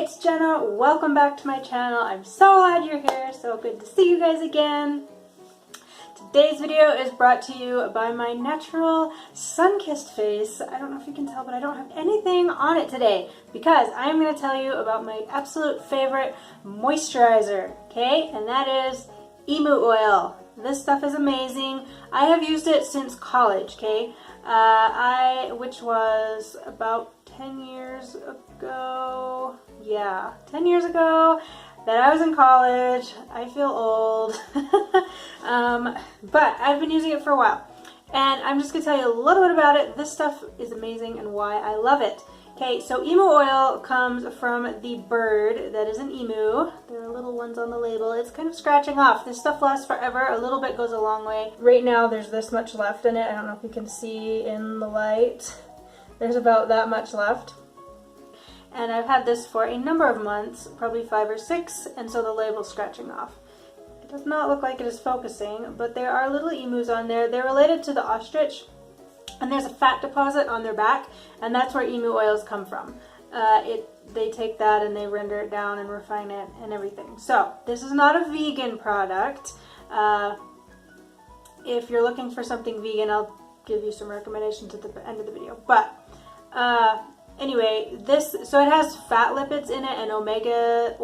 it's Jenna. Welcome back to my channel. I'm so glad you're here. So good to see you guys again. Today's video is brought to you by my natural sun-kissed face. I don't know if you can tell, but I don't have anything on it today because I'm going to tell you about my absolute favorite moisturizer, okay? And that is Emu Oil. This stuff is amazing. I have used it since college, okay? Which was about 10 years ago. Yeah, 10 years ago that I was in college. I feel old. But I've been using it for a while. And I'm just going to tell you a little bit about it. This stuff is amazing and why I love it. Okay, so emu oil comes from the bird that is an emu. There are little ones on the label. It's kind of scratching off. This stuff lasts forever. A little bit goes a long way. Right now there's this much left in it. I don't know if you can see in the light. There's about that much left. And I've had this for a number of months, probably 5 or 6, and so the label's scratching off. It does not look like it is focusing, but there are little emus on there. They're related to the ostrich. And there's a fat deposit on their back, and that's where emu oils come from. They take that and they render it down and refine it and everything. So this is not a vegan product. If you're looking for something vegan, I'll give you some recommendations at the end of the video. But anyway, so it has fat lipids in it and omegas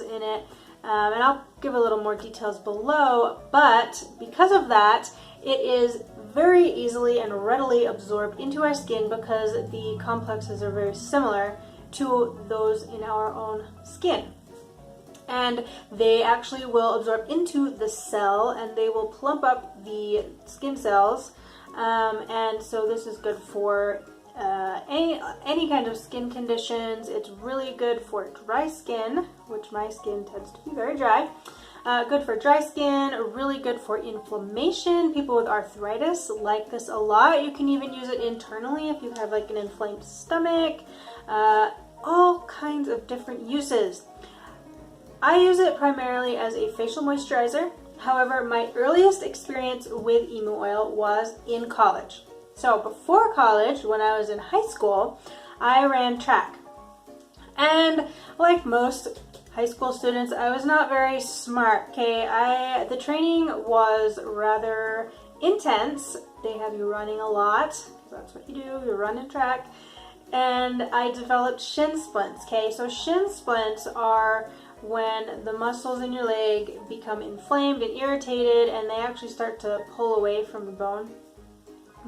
in it. And I'll give a little more details below. But because of that, it is very easily and readily absorbed into our skin because the complexes are very similar to those in our own skin. And they actually will absorb into the cell and they will plump up the skin cells. And so this is good for any kind of skin conditions. It's really good for dry skin, which my skin tends to be very dry. Good for dry skin, really good for inflammation. People with arthritis like this a lot. You can even use it internally if you have like an inflamed stomach. All kinds of different uses. I use it primarily as a facial moisturizer. However, my earliest experience with emu oil was in college. So before college, when I was in high school, I ran track. And like most high school students, I was not very smart, okay? The training was rather intense. They have you running a lot. That's what you do, you run in track. And I developed shin splints, okay? So shin splints are when the muscles in your leg become inflamed and irritated and they actually start to pull away from the bone.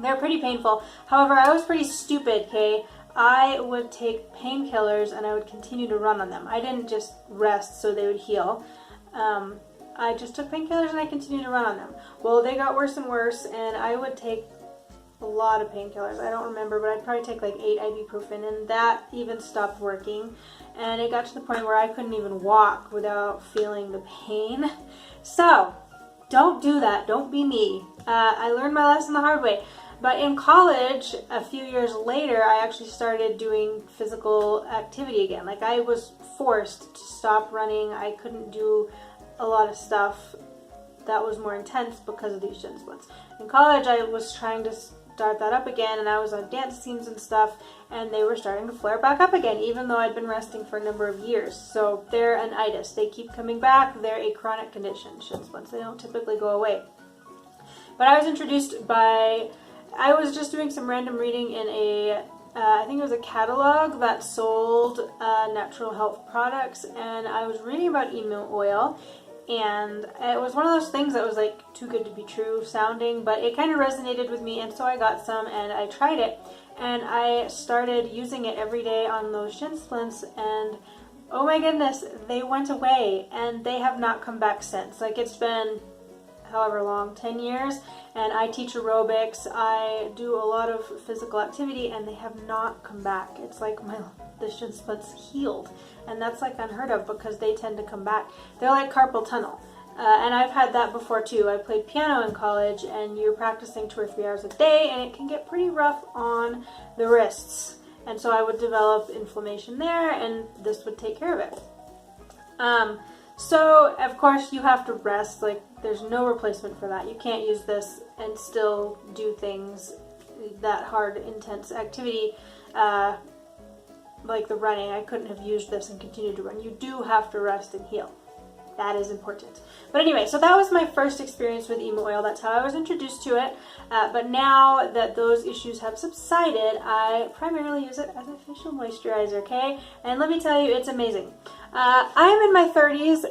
They're pretty painful. However, I was pretty stupid, okay? I would take painkillers and I would continue to run on them. I didn't just rest so they would heal. I just took painkillers and I continued to run on them. Well, they got worse and worse and I would take a lot of painkillers. I don't remember, but I'd probably take like 8 ibuprofen and that even stopped working. And it got to the point where I couldn't even walk without feeling the pain. So, don't do that. Don't be me. I learned my lesson the hard way. But in college, a few years later, I actually started doing physical activity again. Like I was forced to stop running. I couldn't do a lot of stuff that was more intense because of these shin splints. In college, I was trying to start that up again, and I was on dance teams and stuff, and they were starting to flare back up again, even though I'd been resting for a number of years. So they're an itis. They keep coming back. They're a chronic condition, shin splints. They don't typically go away. But I was introduced by... I was just doing some random reading in I think it was a catalog that sold natural health products, and I was reading about emu oil, and it was one of those things that was like too good to be true sounding, but it kind of resonated with me, and so I got some and I tried it, and I started using it every day on those shin splints, and oh my goodness, they went away, and they have not come back since. Like it's been however long, 10 years, and I teach aerobics, I do a lot of physical activity, and they have not come back. It's like the shin splints healed, and that's like unheard of because they tend to come back. They're like carpal tunnel, and I've had that before too. I played piano in college, and you're practicing 2 or 3 hours a day, and it can get pretty rough on the wrists, and so I would develop inflammation there, and this would take care of it. So, of course, you have to rest. Like, there's no replacement for that. You can't use this and still do things, that hard, intense activity. But like the running, I couldn't have used this and continued to run. You do have to rest and heal. That is important. But anyway, so that was my first experience with Emu Oil. That's how I was introduced to it. But now that those issues have subsided, I primarily use it as a facial moisturizer, okay? And let me tell you, it's amazing. I'm in my 30s.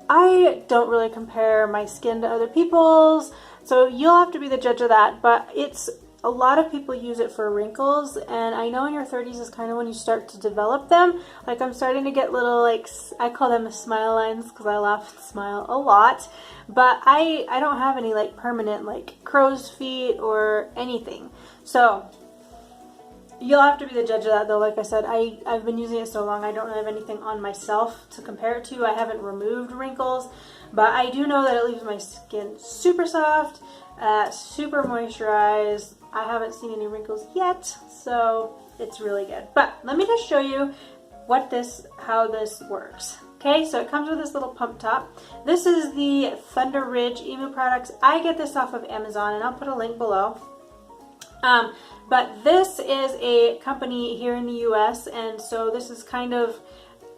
I don't really compare my skin to other people's, so you'll have to be the judge of that. But a lot of people use it for wrinkles, and I know in your 30s is kind of when you start to develop them. Like, I'm starting to get little, like, I call them smile lines because I laugh and smile a lot. But I don't have any, like, permanent, like, crow's feet or anything. So you'll have to be the judge of that, though. Like I said, I've been using it so long, I don't have anything on myself to compare it to. I haven't removed wrinkles, but I do know that it leaves my skin super soft, super moisturized. I haven't seen any wrinkles yet, so it's really good. But let me just show you how this works. Okay, so it comes with this little pump top. This is the Thunder Ridge Emu products. I get this off of Amazon, and I'll put a link below. But this is a company here in the US, and so this is kind of,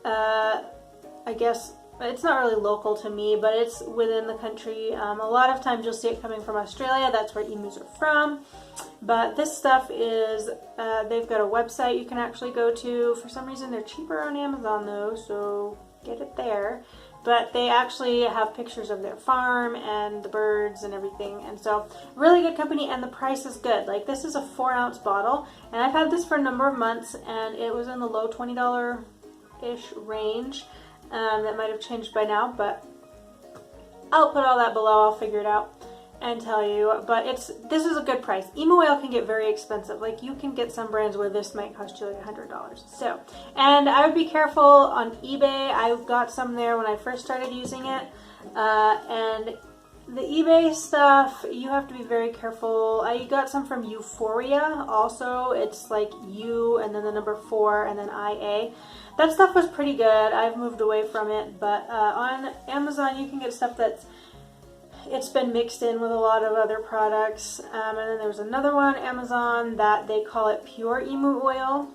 I guess, it's not really local to me, but it's within the country. A lot of times you'll see it coming from Australia. That's where emus are from. But this stuff is, they've got a website you can actually go to. For some reason they're cheaper on Amazon though, so get it there. But they actually have pictures of their farm and the birds and everything. And so, really good company, and the price is good. Like, this is a 4-ounce bottle, and I've had this for a number of months, and it was in the low $20-ish range. That might have changed by now, but I'll put all that below. I'll figure it out and tell you. But this is a good price. Emu Oil can get very expensive. Like, you can get some brands where this might cost you like $100. So, and I would be careful on eBay. I got some there when I first started using it, and the eBay stuff, you have to be very careful. I got some from Euphoria also. It's like U and then the number 4 and then IA. That stuff was pretty good. I've moved away from it, but on Amazon you can get stuff it's been mixed in with a lot of other products. And then there's another one on Amazon that they call it Pure Emu Oil.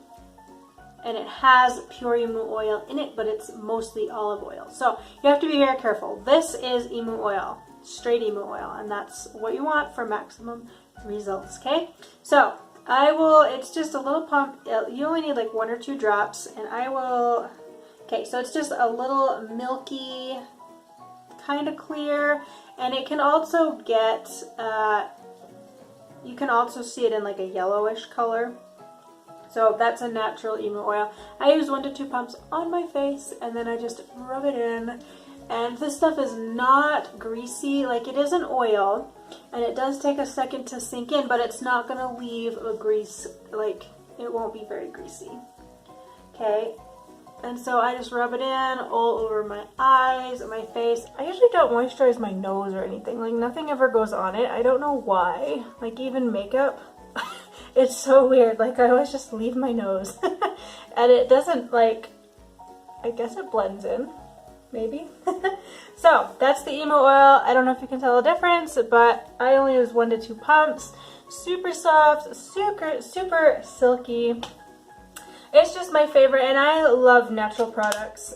And it has pure emu oil in it, but it's mostly olive oil. So you have to be very careful. This is emu oil, straight emu oil, and that's what you want for maximum results, okay? So it's just a little pump. You only need like 1 or 2 drops, and okay, so it's just a little milky, kind of clear, and it can also get, you can also see it in like a yellowish color. So that's a natural emu oil. I use 1 to 2 pumps on my face, and then I just rub it in. And this stuff is not greasy. Like, it is an oil, and it does take a second to sink in, but it's not gonna leave a grease, like, it won't be very greasy. Okay, and so I just rub it in all over my eyes and my face. I usually don't moisturize my nose or anything. Like, nothing ever goes on it. I don't know why. Like, even makeup. It's so weird. Like, I always just leave my nose. And it doesn't, like, I guess it blends in. Maybe. So, that's the emu oil. I don't know if you can tell the difference, but I only use 1 to 2 pumps. Super soft, super silky. It's just my favorite, and I love natural products.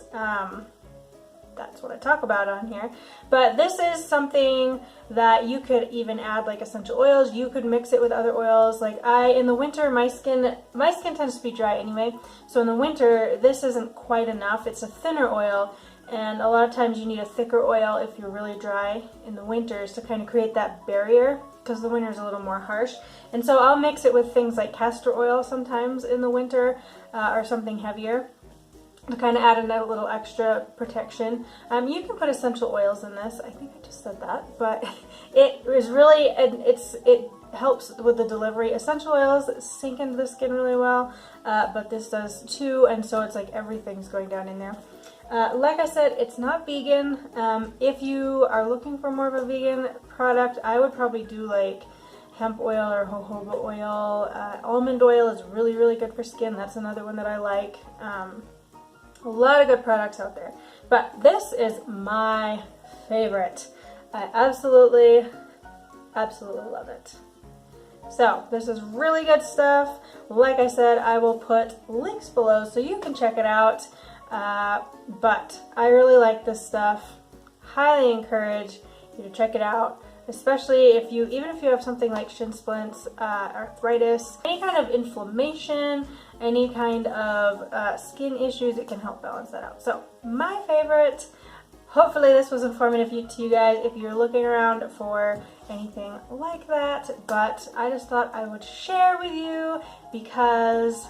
That's what I talk about on here. But this is something that you could even add, like essential oils. You could mix it with other oils. Like, in the winter, my skin tends to be dry anyway. So in the winter, this isn't quite enough. It's a thinner oil, and a lot of times you need a thicker oil if you're really dry in the winters to kind of create that barrier, because the winter is a little more harsh. And so I'll mix it with things like castor oil sometimes in the winter, or something heavier, to kind of add a little extra protection. You can put essential oils in this. I think I just said that, but it is really, it helps with the delivery. Essential oils sink into the skin really well, but this does too, and so it's like everything's going down in there. Like I said, it's not vegan. If you are looking for more of a vegan product, I would probably do like hemp oil or jojoba oil. Almond oil is really, really good for skin. That's another one that I like. A lot of good products out there, but this is my favorite. I absolutely love it. So this is really good stuff. Like I said, I will put links below so you can check it out. But I really like this stuff. Highly encourage you to check it out, especially if you, even if you have something like shin splints, arthritis, any kind of inflammation, any kind of skin issues, it can help balance that out. So my favorite. Hopefully this was informative to you guys if you're looking around for anything like that, but I just thought I would share with you because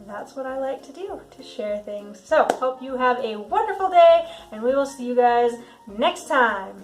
that's what I like to do, to share things. So hope you have a wonderful day, and we will see you guys next time.